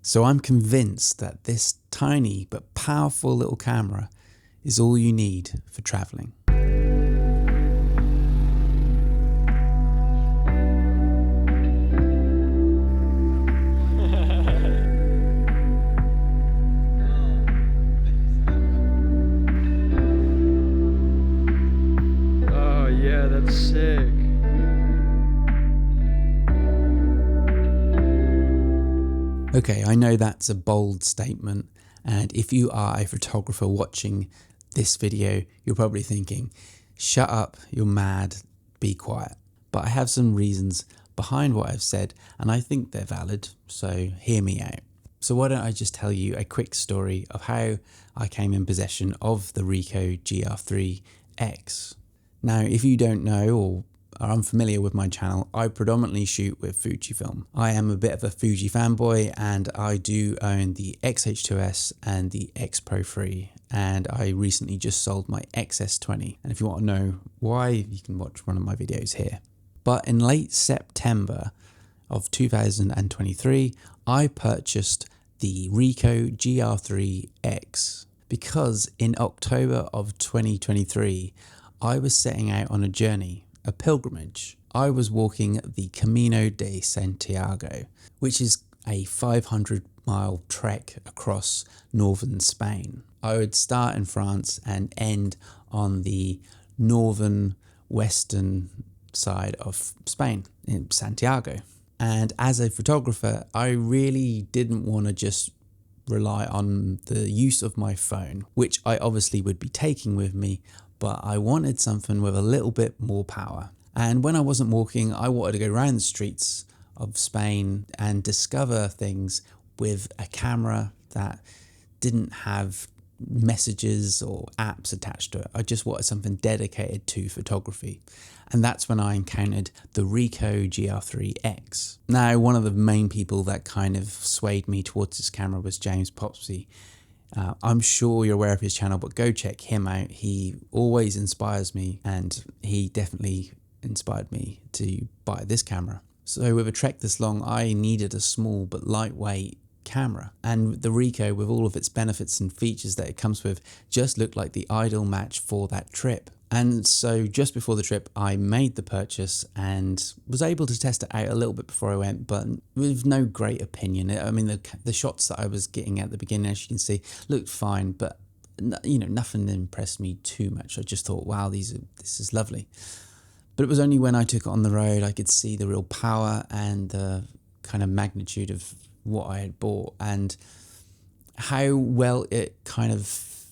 So I'm convinced that this tiny but powerful little camera is all you need for traveling. Oh yeah, that's sick. Okay, I know that's a bold statement, and if you are a photographer watching this video, you're probably thinking, shut up, you're mad, be quiet. But I have some reasons behind what I've said, and I think they're valid, so hear me out. So why don't I just tell you a quick story of how I came in possession of the Ricoh GR3X. Now, if you don't know or are unfamiliar with my channel, I predominantly shoot with Fujifilm. I am a bit of a Fuji fanboy, and I do own the X-H2S and the X Pro 3, and I recently just sold my XS20. And if you want to know why, you can watch one of my videos here. But in late September of 2023, I purchased the Ricoh GR3X because in October of 2023, I was setting out on a journey, a pilgrimage. I was walking the Camino de Santiago, which is a 500-mile trek across northern Spain. I would start in France and end on the northern western side of Spain, in Santiago. And as a photographer, I really didn't want to just rely on the use of my phone, which I obviously would be taking with me, but I wanted something with a little bit more power. And when I wasn't walking, I wanted to go around the streets of Spain and discover things with a camera that didn't have messages or apps attached to it. I just wanted something dedicated to photography. And that's when I encountered the Ricoh GR3X. Now, one of the main people that kind of swayed me towards this camera was James Popsy. I'm sure you're aware of his channel, but go check him out. He always inspires me, and he definitely inspired me to buy this camera. So with a trek this long, I needed a small but lightweight camera, and the Ricoh, with all of its benefits and features that it comes with, just looked like the ideal match for that trip. And so just before the trip, I made the purchase and was able to test it out a little bit before I went, but with no great opinion. I mean, the shots that I was getting at the beginning, as you can see, looked fine, but you know, nothing impressed me too much. I just thought, wow, this is lovely. But it was only when I took it on the road, I could see the real power and the kind of magnitude of what I had bought and how well it kind of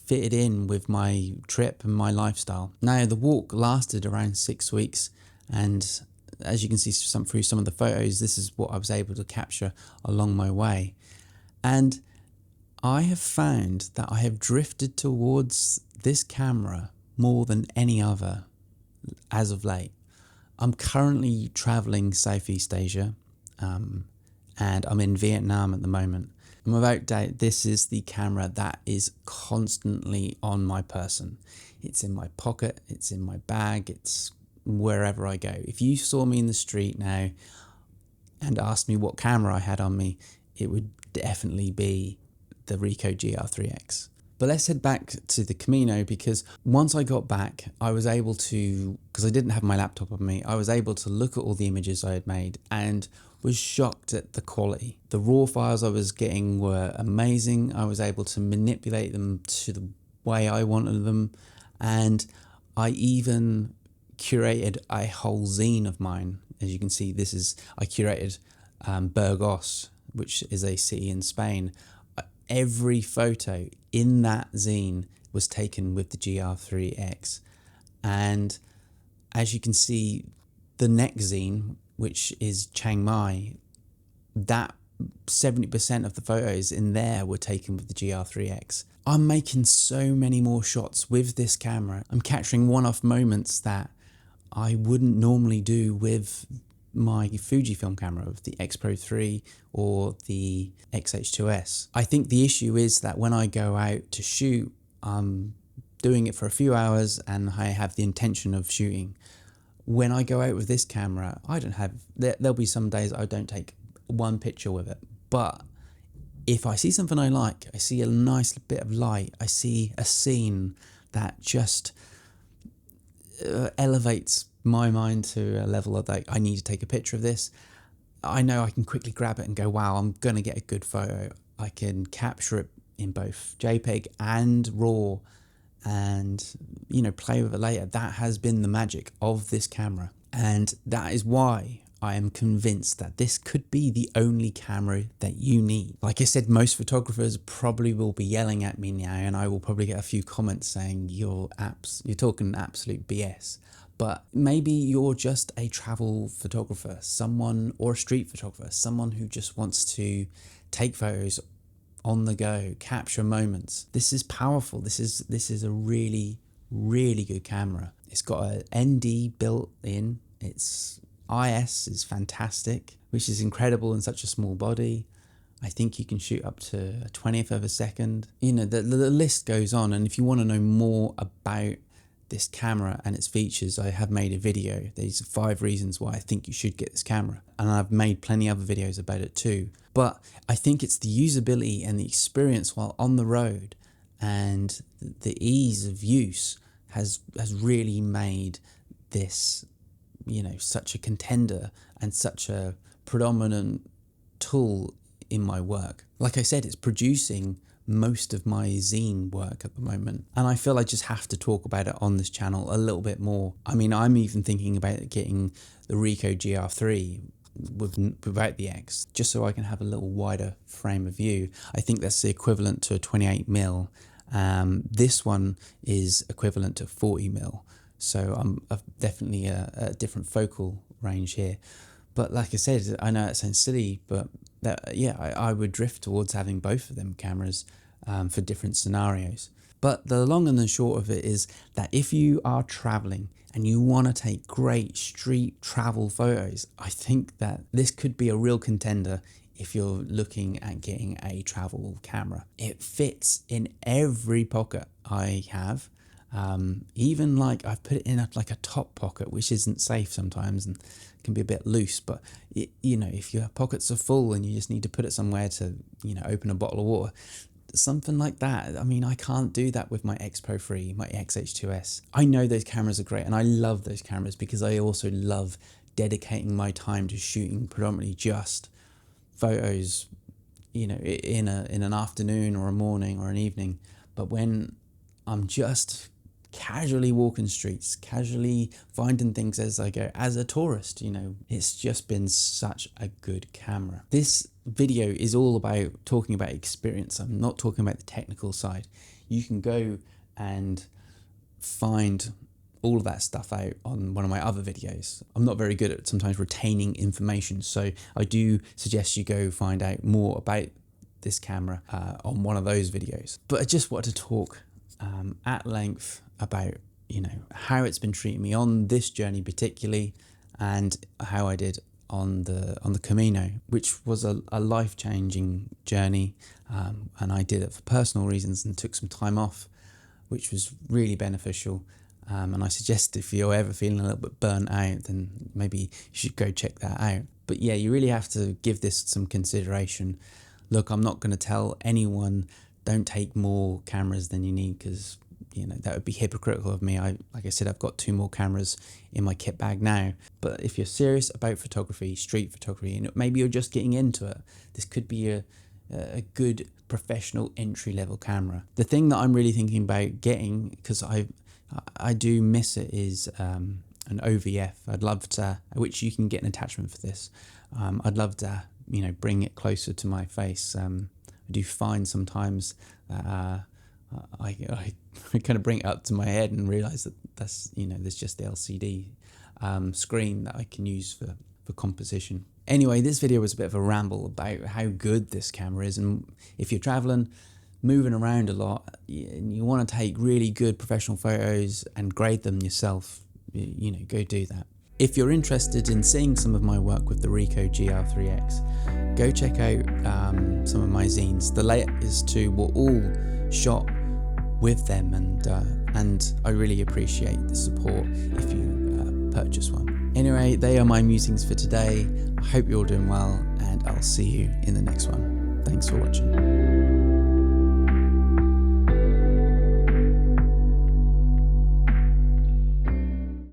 fitted in with my trip and my lifestyle. Now, the walk lasted around 6 weeks, and as you can see through some of the photos, this is what I was able to capture along my way. And I have found that I have drifted towards this camera more than any other as of late. I'm currently traveling Southeast Asia, and I'm in Vietnam at the moment. And without doubt, this is the camera that is constantly on my person. It's in my pocket, it's in my bag, it's wherever I go. If you saw me in the street now and asked me what camera I had on me, it would definitely be the Ricoh GR3X. But let's head back to the Camino, because once I got back, I was able to, because I didn't have my laptop on me, I was able to look at all the images I had made and was shocked at the quality. The raw files I was getting were amazing. I was able to manipulate them to the way I wanted them, and I even curated a whole zine of mine. As you can see, I curated Burgos, which is a city in Spain. Every photo in that zine was taken with the GR3X, and as you can see, the next zine, which is Chiang Mai, that 70% of the photos in there were taken with the GR3X. I'm making so many more shots with this camera. I'm capturing one-off moments that I wouldn't normally do with my Fujifilm camera, with the X Pro 3 or the X-H2S. I think the issue is that when I go out to shoot, I'm doing it for a few hours and I have the intention of shooting. When I go out with this camera, there'll be some days I don't take one picture with it, but if I see something I like, I see a nice bit of light, I see a scene that just elevates my mind to a level of like, I need to take a picture of this. I know I can quickly grab it and go, wow, I'm going to get a good photo. I can capture it in both JPEG and RAW and, play with it later. That has been the magic of this camera. And that is why I am convinced that this could be the only camera that you need. Like I said, most photographers probably will be yelling at me now, and I will probably get a few comments saying you're talking absolute BS. But maybe you're just a travel photographer, or a street photographer, someone who just wants to take photos on the go, capture moments. This is powerful. This is a really, really good camera. It's got an ND built in. Its IS is fantastic, which is incredible in such a small body. I think you can shoot up to a 20th of a second. The list goes on. And if you want to know more about this camera and its features, I have made a video. These are 5 reasons why I think you should get this camera. And I've made plenty other videos about it too. But I think it's the usability and the experience while on the road and the ease of use has really made this, such a contender and such a predominant tool in my work. Like I said, it's producing most of my zine work at the moment, and I feel I just have to talk about it on this channel a little bit more. I mean, I'm even thinking about getting the Ricoh GR3 without the X, just so I can have a little wider frame of view. I think that's the equivalent to a 28mm. This one is equivalent to 40mm, so I'm definitely a different focal range here. But like I said, I know it sounds silly, but I would drift towards having both of them cameras for different scenarios. But the long and the short of it is that if you are traveling and you want to take great street travel photos, I think that this could be a real contender if you're looking at getting a travel camera. It fits in every pocket I have. Even like I've put it in like a top pocket, which isn't safe sometimes and can be a bit loose, but if your pockets are full and you just need to put it somewhere to open a bottle of water, something like that. I mean, I can't do that with my X Pro 3, my XH2S. I know those cameras are great and I love those cameras because I also love dedicating my time to shooting predominantly just photos, in an afternoon or a morning or an evening. But when I'm just casually walking streets, casually finding things as I go, as a tourist, it's just been such a good camera. This video is all about talking about experience. I'm not talking about the technical side. You can go and find all of that stuff out on one of my other videos. I'm not very good at sometimes retaining information, so I do suggest you go find out more about this camera on one of those videos. But I just wanted to talk at length about how it's been treating me on this journey particularly, and how I did on the Camino, which was a life-changing journey, and I did it for personal reasons and took some time off, which was really beneficial. And I suggest if you're ever feeling a little bit burnt out, then maybe you should go check that out. But yeah, you really have to give this some consideration. Look, I'm not going to tell anyone don't take more cameras than you need, because that would be hypocritical of me. Like I said, I've got 2 more cameras in my kit bag now. But if you're serious about photography, street photography, and maybe you're just getting into it, this could be a good professional entry-level camera. The thing that I'm really thinking about getting, because I do miss it, is an OVF. I'd love to, which you can get an attachment for this. I'd love to, bring it closer to my face. I do find sometimes that I kind of bring it up to my head and realize that that's, there's just the LCD screen that I can use for composition. Anyway, this video was a bit of a ramble about how good this camera is, and if you're traveling, moving around a lot, and you want to take really good professional photos and grade them yourself, go do that. If you're interested in seeing some of my work with the Ricoh GR3X, go check out some of my zines. The latest 2 were all shot with them, and I really appreciate the support if you purchase one. Anyway, they are my musings for today. I hope you're all doing well, and I'll see you in the next one. Thank you. Thanks for watching.